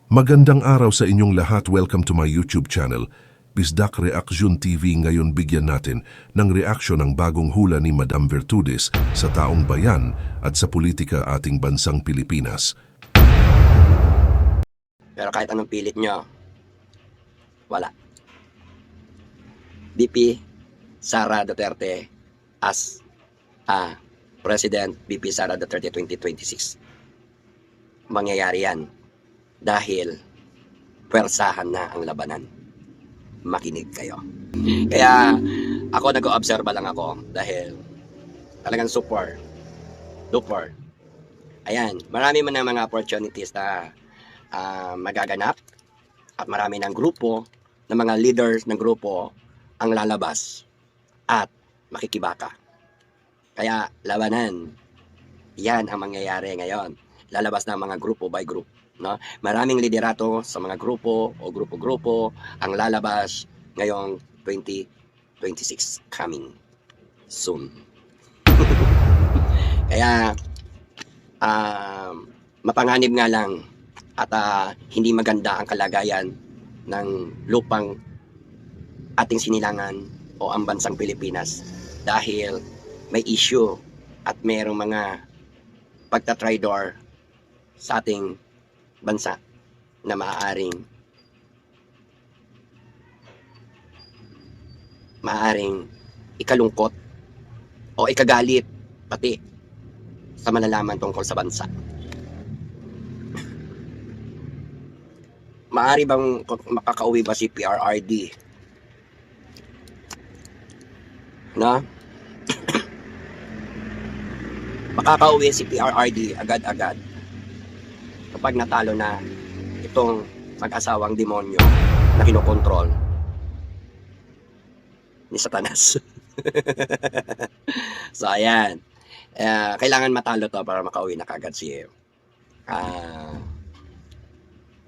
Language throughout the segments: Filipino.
Magandang araw sa inyong lahat. Welcome to my YouTube channel. Bisdak Reaction TV. Ngayon bigyan natin ng reaksyon ang bagong hula ni Madam Virtudes sa taong bayan at sa politika ating bansang Pilipinas. Pero kahit anong pilit nyo, wala. VP Sara Duterte as President VP Sara Duterte 2026. Mangyayari yan dahil pwersahan na ang labanan. Makinig kayo. Kaya ako nag-o-obserba lang ako dahil talagang super duper. Ayan, marami man ng mga opportunities na magaganap at marami ng grupo, ng mga leaders ng grupo ang lalabas at makikibaka. Kaya labanan, yan ang mangyayari ngayon. Lalabas ng mga grupo by group. No? Maraming liderato sa mga grupo o grupo-grupo ang lalabas ngayong 2026 coming soon. Kaya mapanganib nga lang at hindi maganda ang kalagayan ng lupang ating sinilangan o ang bansang Pilipinas dahil may issue at mayroong mga pagtatraidor sa ating bansa na maaaring ikalungkot o ikagalit pati sa malalaman tungkol sa bansa. Maaari bang makakauwi ba si PRRD? No? Makakauwi si PRRD agad-agad kapag natalo na itong mag-asawang demonyo na kinokontrol ni Satanas. So ayan, kailangan matalo to para makauwi na kagad si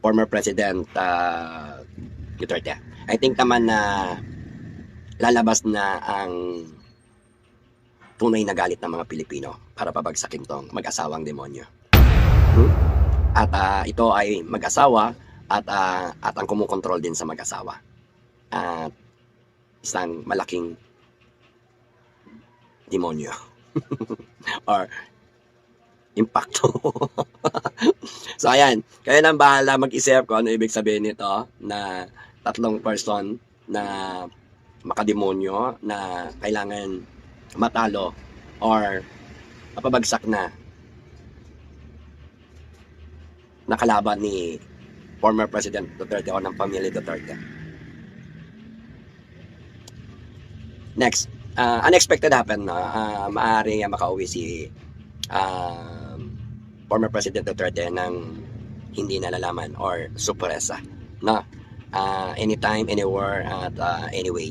former President Duterte. I think naman na lalabas na ang tunay na galit ng mga Pilipino para pabagsakin tong mag-asawang demonyo. At ito ay mag-asawa at ang kumukontrol din sa mag-asawa. At isang malaking demonyo or impacto. So ayan, kayo nang bahala mag-isip kung ano ibig sabihin nito na tatlong person na makademonyo na kailangan matalo or mapabagsak na nakalaban ni former President Duterte o ng pamilya Duterte. Next, unexpected happen na maaari makauwi si former President Duterte ng hindi nalalaman or sorpresa, no? Anytime, anywhere, at anyway.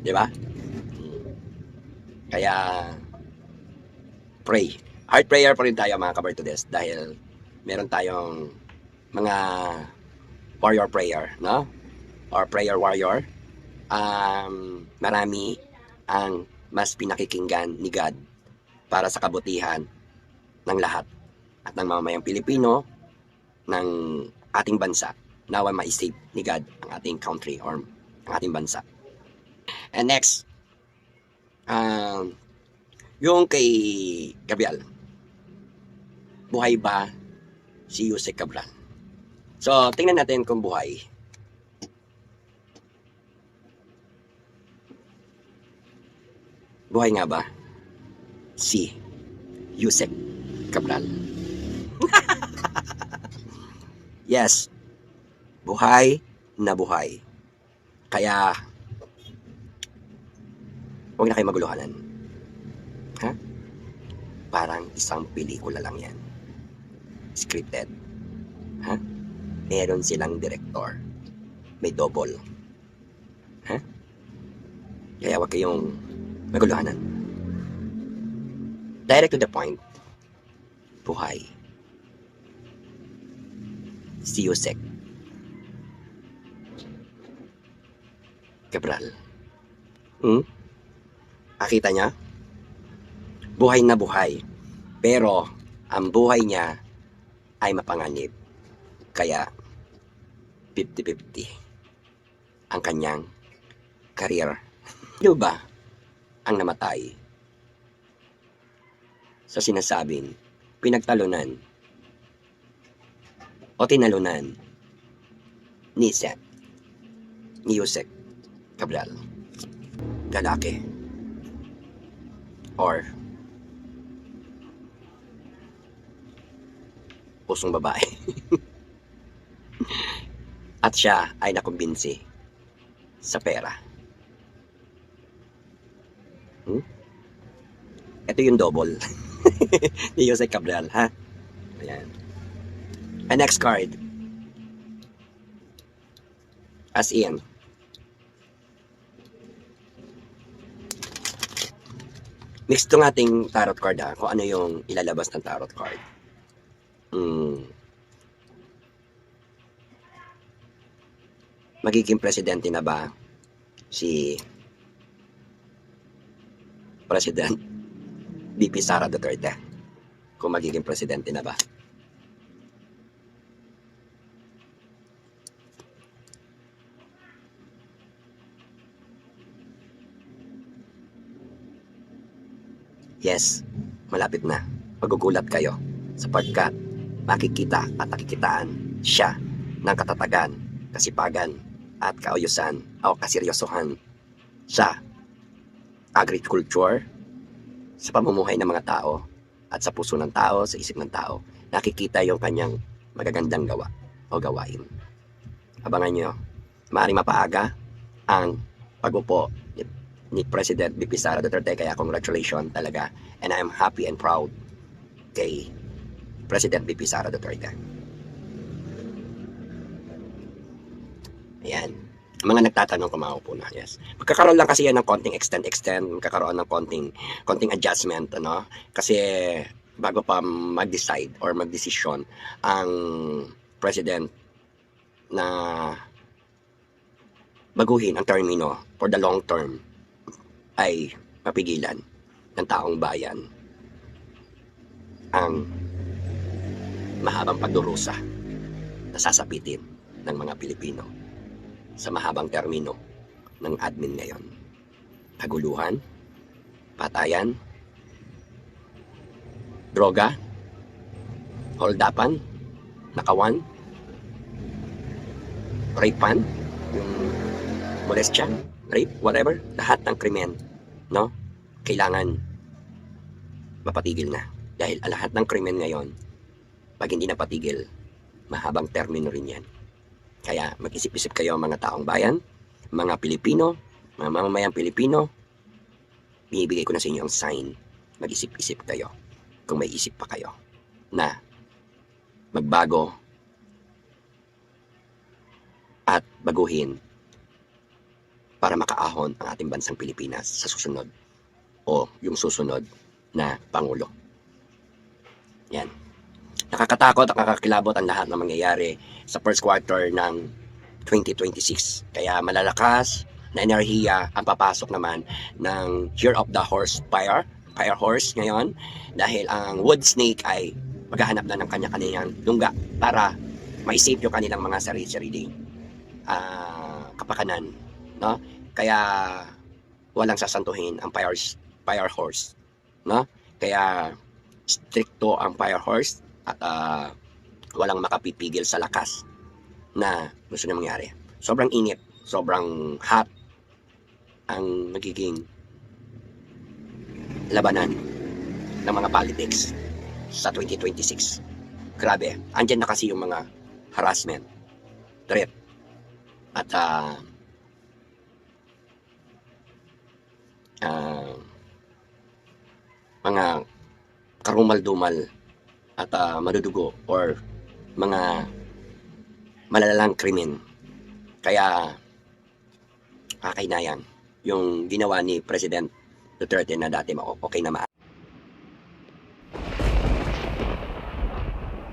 Di ba? Kaya pray. Heart prayer pa rin tayo mga kabartudes dahil meron tayong mga warrior prayer, no? Or prayer warrior. Marami ang mas pinakikinggan ni God para sa kabutihan ng lahat at ng mamamayang Pilipino ng ating bansa. Nawa ma-save ni God ang ating country or ang ating bansa. And next, yung kay Gabriel, buhay ba si Yusek Cabral? So, tingnan natin kung buhay. Buhay nga ba si Yusek Cabral? Yes, buhay na buhay. Kaya, huwag na kayo maguluhanan. Ha? Parang isang pelikula lang yan. Scripted. Ha? Meron silang director. May double. Ha? Kaya huwag kayong maguluhanan. Direct to the point. Buhay. Si Yusek Cabral. Nakita niya? Buhay na buhay. Pero, ang buhay niya ay mapanganib. Kaya, 50-50 ang kanyang career. Sino ba ang namatay sa sinasabing pinagtalunan o tinalunan ni Yusek Cabral? Lalaki or pusong babae? At siya ay nakumbinsi sa pera. Ito yung double ni Yusek Cabral, ha? Ayan. And next card. As in, mix itong ating tarot card, ha? Kung ano yung ilalabas ng tarot card. Magiging presidente na ba si President BP Sara Duterte? Kung magiging presidente na ba? Yes, malapit na. Magugulat kayo sapagkat makikita at nakikitaan siya ng katatagan, kasipagan, at kaayusan o kaseryosohan sa agriculture, sa pamumuhay ng mga tao, at sa puso ng tao, sa isip ng tao. Nakikita yung kanyang magagandang gawa o gawain. Abangan nyo, maaaring mapaaga ang pag-upo ni President BP Sara Duterte, kaya congratulations talaga, and I'm happy and proud kay President BP Sara Duterte. Ayan. Mga nagtatanong kung maupo na. Yes. Magkakaroon lang kasi yan ng konting extend, magkakaroon ng konting adjustment, ano? Kasi bago pa mag-decide or mag-desisyon ang president na baguhin ang termino for the long term ay mapigilan ng taong bayan ang mahabang pagdurusa na sasapitin ng mga Pilipino sa mahabang termino ng admin ngayon. Kaguluhan, patayan, droga, holdapan, nakawan, rapean, yung molestya, rape, whatever, lahat ng krimen, no? Kailangan mapatigil na. Dahil lahat ng krimen ngayon, pag hindi napatigil, mahabang termino rin yan. Kaya mag-isip-isip kayo mga taong bayan, mga Pilipino, mga mamamayang Pilipino, binibigay ko na sa inyo ang sign. Mag-isip-isip kayo, kung may isip pa kayo, na magbago at baguhin para makaahon ang ating bansang Pilipinas sa susunod o yung susunod na Pangulo. Yan. Nakakatakot at nakakilabot ang lahat ng mangyayari sa first quarter ng 2026. Kaya malalakas na enerhiya ang papasok naman ng Year of the Horse Fire Horse ngayon, dahil ang wood snake ay maghahanap na ng kanya-kanyang lungga para maisip yung kanilang mga sarili-sariling kapakanan, no? Kaya walang sasantuhin ang fire horse, no? Kaya stricto ang fire horse at walang makapipigil sa lakas na gusto niya mangyari. Sobrang init, sobrang hot ang magiging labanan ng mga politics sa 2026. Grabe, andyan na kasi yung mga harassment, threat, at mga karumal-dumal at madudugo or mga malalalang krimen. Kaya kakainayang yung ginawa ni President Duterte na dati okay na